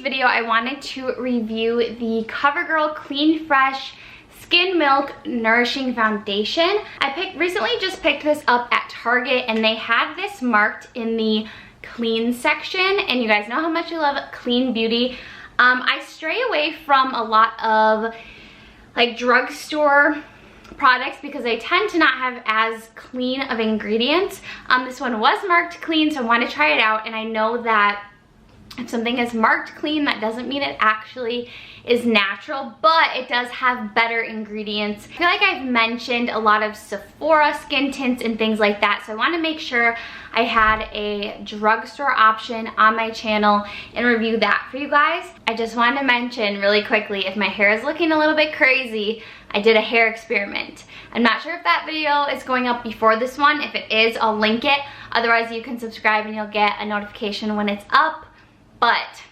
video, I wanted to review the CoverGirl Clean Fresh Skin Milk Nourishing Foundation. I recently just picked this up at Target, and they had this marked in the clean section, and you guys know how much I love clean beauty. I stray away from a lot of like drugstore products because they tend to not have as clean of ingredients. This one was marked clean, so I want to try it out, and I know that if something is marked clean, that doesn't mean it actually is natural, but it does have better ingredients. I feel like I've mentioned a lot of Sephora skin tints and things like that, so I want to make sure I had a drugstore option on my channel and review that for you guys. I just wanted to mention really quickly, if my hair is looking a little bit crazy, I did a hair experiment. I'm not sure if that video is going up before this one. If it is, I'll link it. Otherwise, you can subscribe and you'll get a notification when it's up. But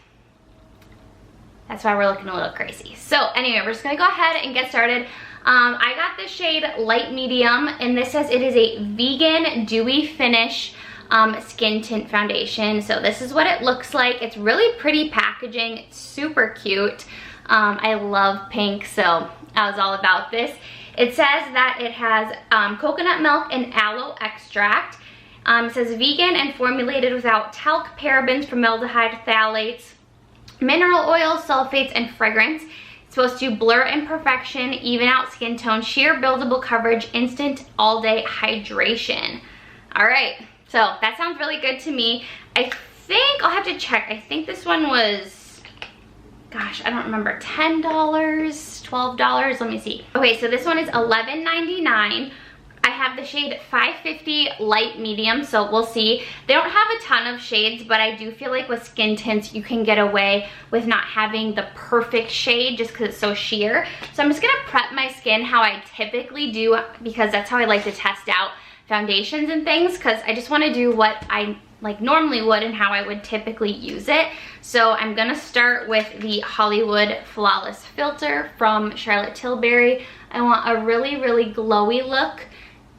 that's why we're looking a little crazy. So anyway, we're just gonna go ahead and get started. I got the shade Light Medium, and this says it is a vegan dewy finish skin tint foundation. So this is what it looks like. It's really pretty packaging. It's super cute. I love pink, so I was all about this. It says that it has coconut milk and aloe extract. It says vegan and formulated without talc, parabens, formaldehyde, phthalates, mineral oil, sulfates, and fragrance. It's supposed to blur imperfection, even out skin tone, sheer buildable coverage, instant all-day hydration. All right, so that sounds really good to me. I think I'll have to check. I think this one was, gosh, I don't remember, $10, $12, let me see. Okay, so this one is $11.99. I have the shade 550 Light Medium, so we'll see. They don't have a ton of shades, but I do feel like with skin tints, you can get away with not having the perfect shade just because it's so sheer. So I'm just gonna prep my skin how I typically do, because that's how I like to test out foundations and things, because I just wanna do what I like normally would and how I would typically use it. So I'm gonna start with the Hollywood Flawless Filter from Charlotte Tilbury. I want a really, really glowy look,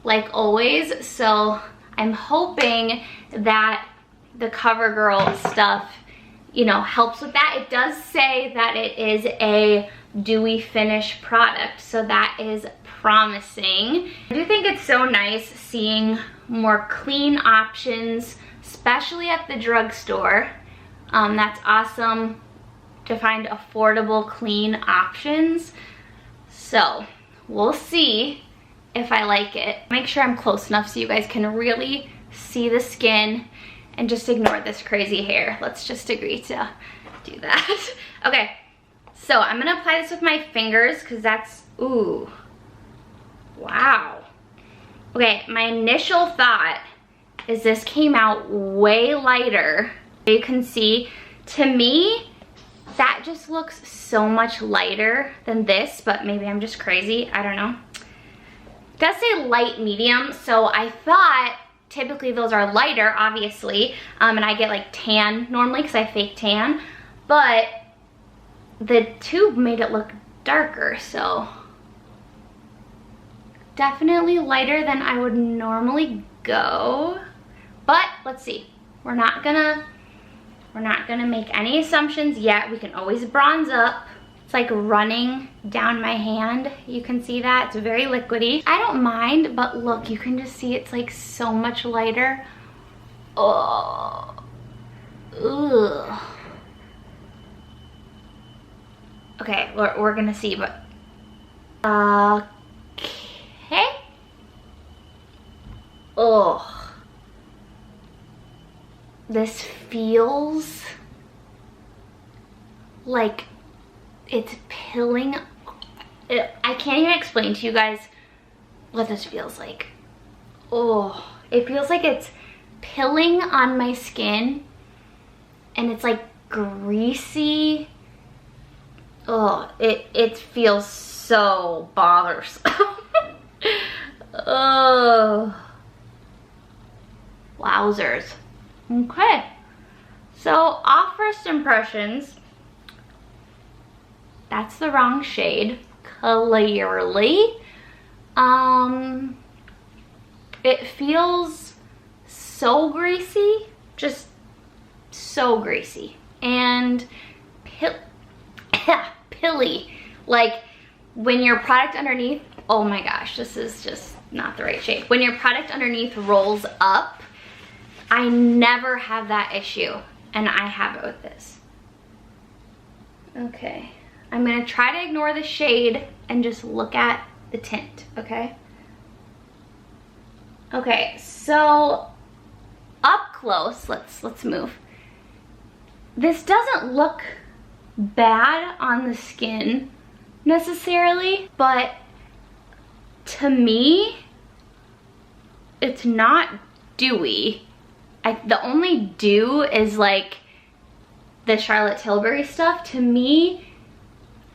like always, so I'm hoping that the CoverGirl stuff, you know, helps with that. It does say that it is a dewy finish product, so that is promising. I do think it's so nice seeing more clean options, especially at the drugstore. That's awesome to find affordable, clean options. So we'll see if I like it. Make sure I'm close enough so you guys can really see the skin and just ignore this crazy hair. Let's just agree to do that. Okay, so I'm gonna apply this with my fingers because that's, ooh, wow. Okay, my initial thought is this came out way lighter. You can see, to me, that just looks so much lighter than this, but maybe I'm just crazy, I don't know. It does say Light Medium, so I thought typically those are lighter, obviously, and I get like tan normally because I fake tan, but the tube made it look darker, so definitely lighter than I would normally go, but let's see. We're not gonna make any assumptions yet. We can always bronze up. It's like running down my hand. You can see that, it's very liquidy. I don't mind, but look, you can just see it's like so much lighter. Oh, ugh. Okay, we're gonna see, but, okay. Oh, this feels like it's pilling. I can't even explain to you guys what this feels like. Oh, it feels like it's pilling on my skin, and it's like greasy. Oh, it feels so bothersome. Oh, wowzers. Okay, so off first impressions, that's the wrong shade, clearly. It feels so greasy, just so greasy, and pilly. Like when your product underneath, oh my gosh, this is just not the right shape. When your product underneath rolls up, I never have that issue, and I have it with this. Okay, I'm gonna try to ignore the shade and just look at the tint, okay? Okay, so up close, let's move. This doesn't look bad on the skin necessarily, but to me, it's not dewy. The only dew is like the Charlotte Tilbury stuff. To me,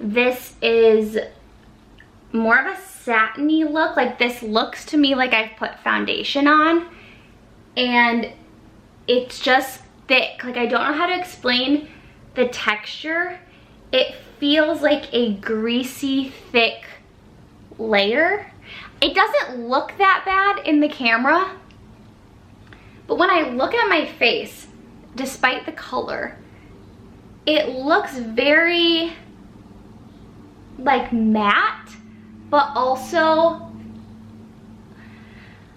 this is more of a satiny look. Like this looks to me like I've put foundation on, and it's just thick. Like I don't know how to explain the texture. It feels like a greasy, thick layer. It doesn't look that bad in the camera, but when I look at my face, despite the color, it looks very like matte, but also,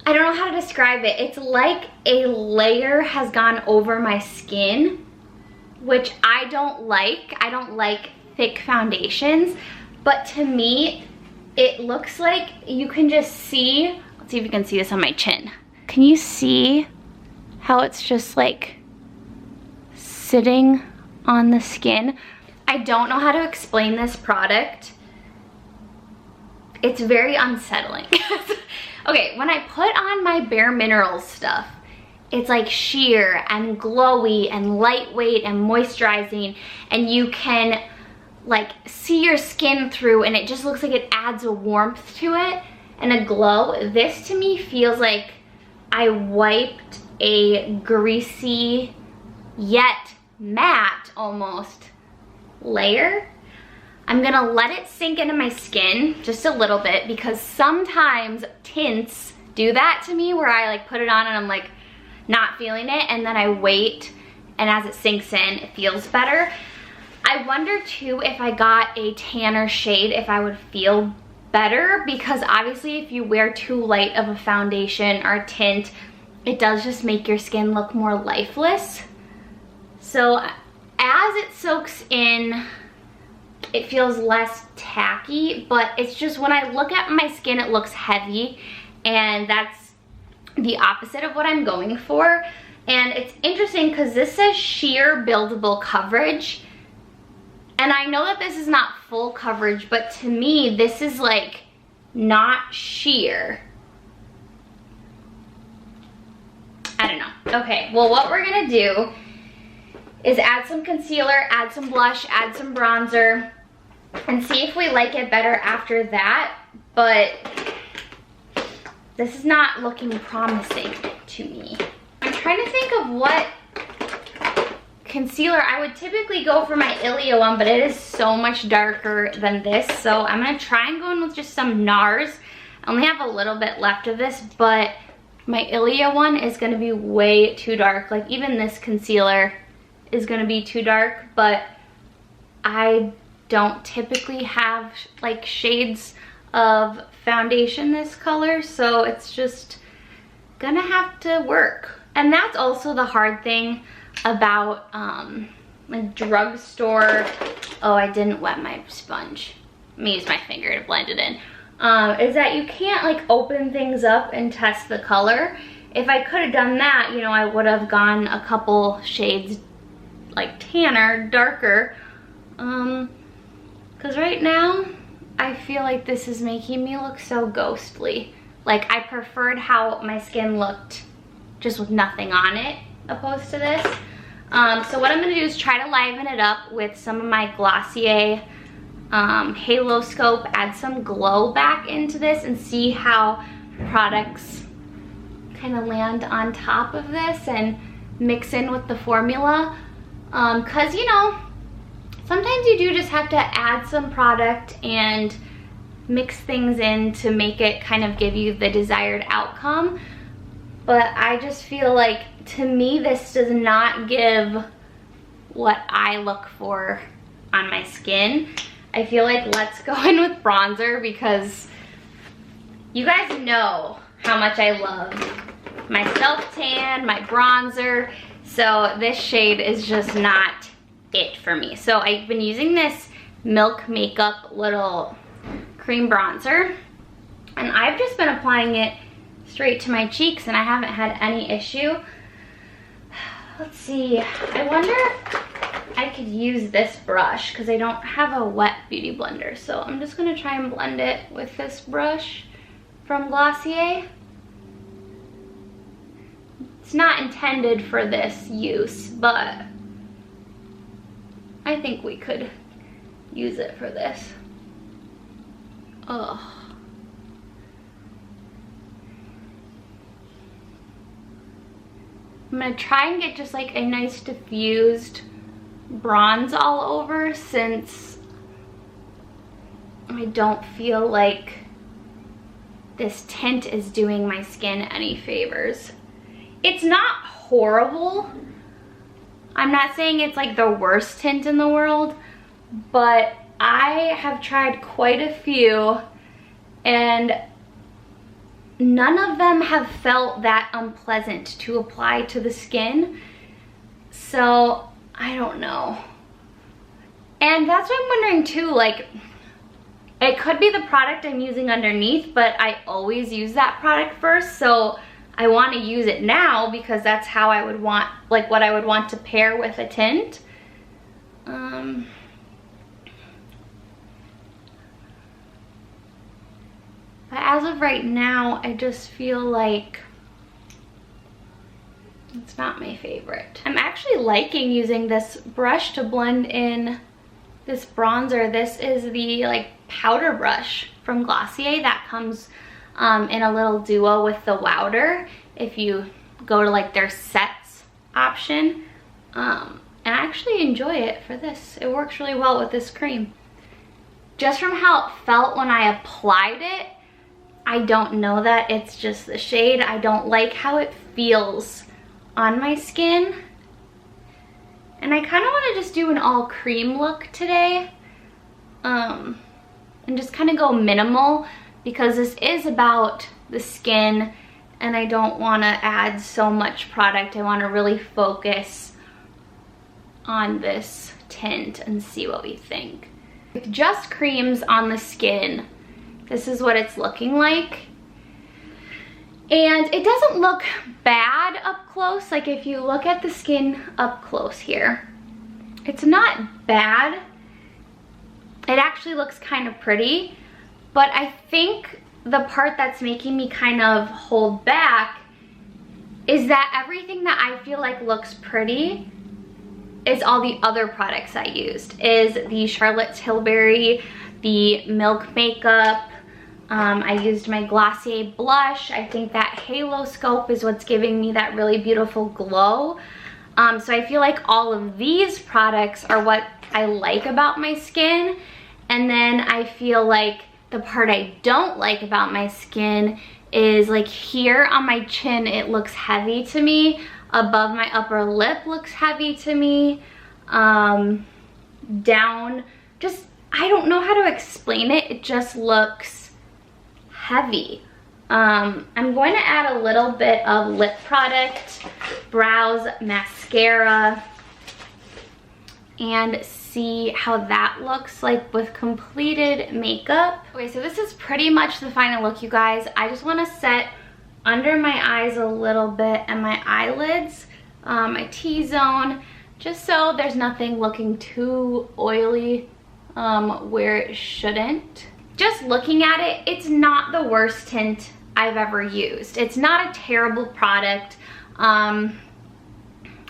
I don't know how to describe it. It's like a layer has gone over my skin, which I don't like. I don't like thick foundations, but to me, it looks like you can just see, let's see if you can see this on my chin. Can you see how it's just like sitting on the skin? I don't know how to explain this product. It's very unsettling. Okay, when I put on my Bare Minerals stuff, it's like sheer and glowy and lightweight and moisturizing, and you can like see your skin through, and it just looks like it adds a warmth to it and a glow. This to me feels like I wiped a greasy yet matte almost layer. I'm gonna let it sink into my skin just a little bit, because sometimes tints do that to me where I like put it on and I'm like not feeling it, and then I wait, and as it sinks in, it feels better. I wonder too if I got a tanner shade if I would feel better, because obviously if you wear too light of a foundation or a tint, it does just make your skin look more lifeless. So as it soaks in, it feels less tacky, but it's just when I look at my skin, it looks heavy, and that's the opposite of what I'm going for. And it's interesting because this says sheer buildable coverage, and I know that this is not full coverage, but to me, this is like not sheer. I don't know. Okay, well, what we're gonna do is add some concealer, add some blush, add some bronzer, and see if we like it better after that. But this is not looking promising to me. I'm trying to think of what concealer. I would typically go for my Ilia one, but it is so much darker than this, so I'm gonna try and go in with just some NARS. I only have a little bit left of this, but my Ilia one is gonna be way too dark. Like even this concealer is gonna be too dark, but I don't typically have like shades of foundation this color, so it's just gonna have to work. And that's also the hard thing about like drugstore, oh, I didn't wet my sponge. Let me use my finger to blend it in. Is that you can't like open things up and test the color. If I could have done that, you know, I would have gone a couple shades like tanner, darker, because right now I feel like this is making me look so ghostly. Like I preferred how my skin looked just with nothing on it opposed to this. So what I'm gonna do is try to liven it up with some of my Glossier Halo Scope, add some glow back into this, and see how products kind of land on top of this and mix in with the formula. Cause you know, sometimes you do just have to add some product and mix things in to make it kind of give you the desired outcome. But I just feel like, to me, this does not give what I look for on my skin. I feel like let's go in with bronzer because you guys know how much I love my self-tan, my bronzer. So this shade is just not it for me. So I've been using this Milk Makeup little cream bronzer, and I've just been applying it straight to my cheeks and I haven't had any issue. Let's see, I wonder if I could use this brush because I don't have a wet beauty blender. So I'm just gonna try and blend it with this brush from Glossier. It's not intended for this use, but I think we could use it for this. Ugh. I'm gonna try and get just like a nice diffused bronze all over since I don't feel like this tint is doing my skin any favors. It's not horrible. I'm not saying it's like the worst tint in the world, but I have tried quite a few and none of them have felt that unpleasant to apply to the skin. So I don't know. And that's what I'm wondering too, like it could be the product I'm using underneath, but I always use that product first. So I want to use it now because that's how I would want, like what I would want to pair with a tint. But as of right now, I just feel like it's not my favorite. I'm actually liking using this brush to blend in this bronzer. This is the like powder brush from Glossier that comes in a little duo with the Wowder if you go to like their sets option. And I actually enjoy it for this. It works really well with this cream. Just from how it felt when I applied it, I don't know that it's just the shade. I don't like how it feels on my skin. And I kind of want to just do an all cream look today. And just kind of go minimal because this is about the skin and I don't want to add so much product. I want to really focus on this tint and see what we think. With just creams on the skin, this is what it's looking like. And it doesn't look bad up close. Like if you look at the skin up close here, it's not bad. It actually looks kind of pretty, but I think the part that's making me kind of hold back is that everything that I feel like looks pretty is all the other products I used. Is the Charlotte Tilbury, the Milk Makeup, I used my Glossier blush. I think that Halo Scope is what's giving me that really beautiful glow. So I feel like all of these products are what I like about my skin. And then I feel like the part I don't like about my skin is like here on my chin, it looks heavy to me. Above my upper lip looks heavy to me. Down, just, I don't know how to explain it. It just looks heavy. I'm going to add a little bit of lip product, brows, mascara, and see how that looks like with completed makeup. Okay, so this is pretty much the final look, you guys. I just want to set under my eyes a little bit and my eyelids, my T-zone, just so there's nothing looking too oily where it shouldn't. Just looking at it, it's not the worst tint I've ever used. It's not a terrible product.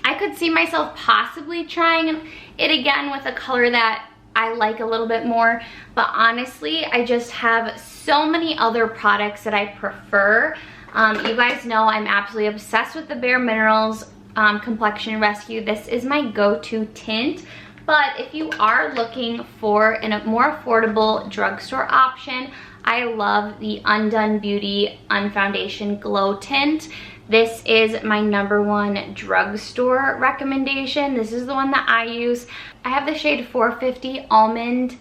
I could see myself possibly trying it again with a color that I like a little bit more, but honestly, I just have so many other products that I prefer. You guys know I'm absolutely obsessed with the Bare Minerals Complexion Rescue. This is my go-to tint. But if you are looking for a more affordable drugstore option, I love the Undone Beauty Unfoundation Glow Tint. This is my #1 drugstore recommendation. This is the one that I use. I have the shade 450 Almond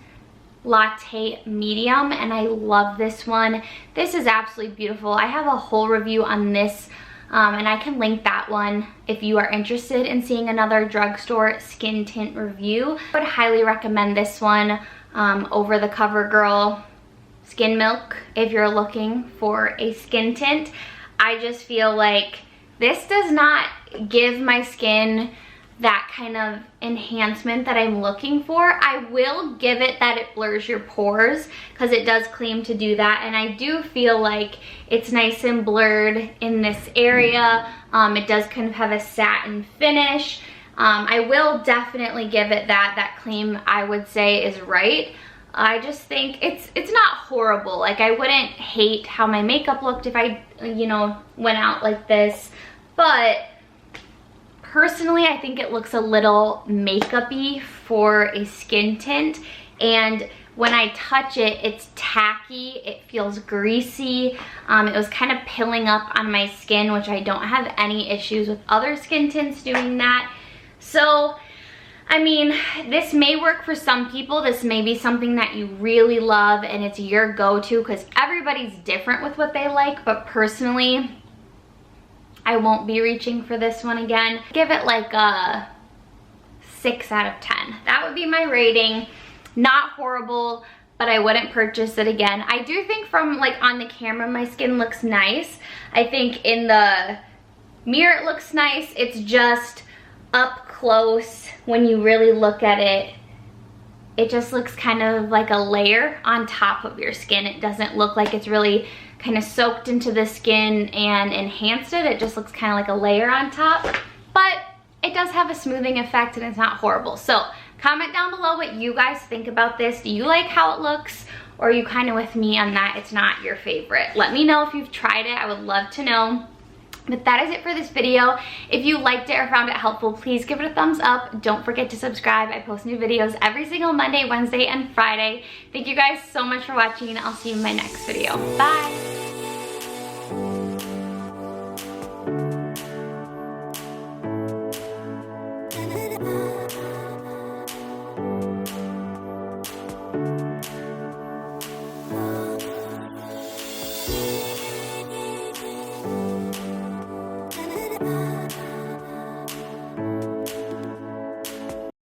Latte Medium, and I love this one. This is absolutely beautiful. I have a whole review on this, and I can link that one if you are interested in seeing another drugstore skin tint review. I would highly recommend this one over the CoverGirl Skin Milk if you're looking for a skin tint. I just feel like this does not give my skin that kind of enhancement that I'm looking for. I will give it that it blurs your pores, because it does claim to do that, and I do feel like it's nice and blurred in this area. It does kind of have a satin finish. I will definitely give it that claim, I would say, is right. I just think it's not horrible. Like, I wouldn't hate how my makeup looked if I, you know, went out like this, but personally, I think it looks a little makeup-y for a skin tint, and when I touch it, it's tacky, it feels greasy. It was kind of pilling up on my skin, which I don't have any issues with other skin tints doing that. So, I mean, this may work for some people. This may be something that you really love and it's your go-to, because everybody's different with what they like, but personally, I won't be reaching for this one again. Give it like a 6 out of 10. That would be my rating. Not horrible, but I wouldn't purchase it again. I do think from like on the camera, my skin looks nice. I think in the mirror it looks nice. It's just up close, when you really look at it, it just looks kind of like a layer on top of your skin. It doesn't look like it's really kind of soaked into the skin and enhanced it. It just looks kind of like a layer on top, but it does have a smoothing effect and it's not horrible. So comment down below what you guys think about this. Do you like how it looks, or are you kind of with me on that it's not your favorite? Let me know if you've tried it. I would love to know. But that is it for this video. If you liked it or found it helpful, please give it a thumbs up. Don't forget to subscribe. I post new videos every single Monday, Wednesday, and Friday. Thank you guys so much for watching, and I'll see you in my next video. Bye!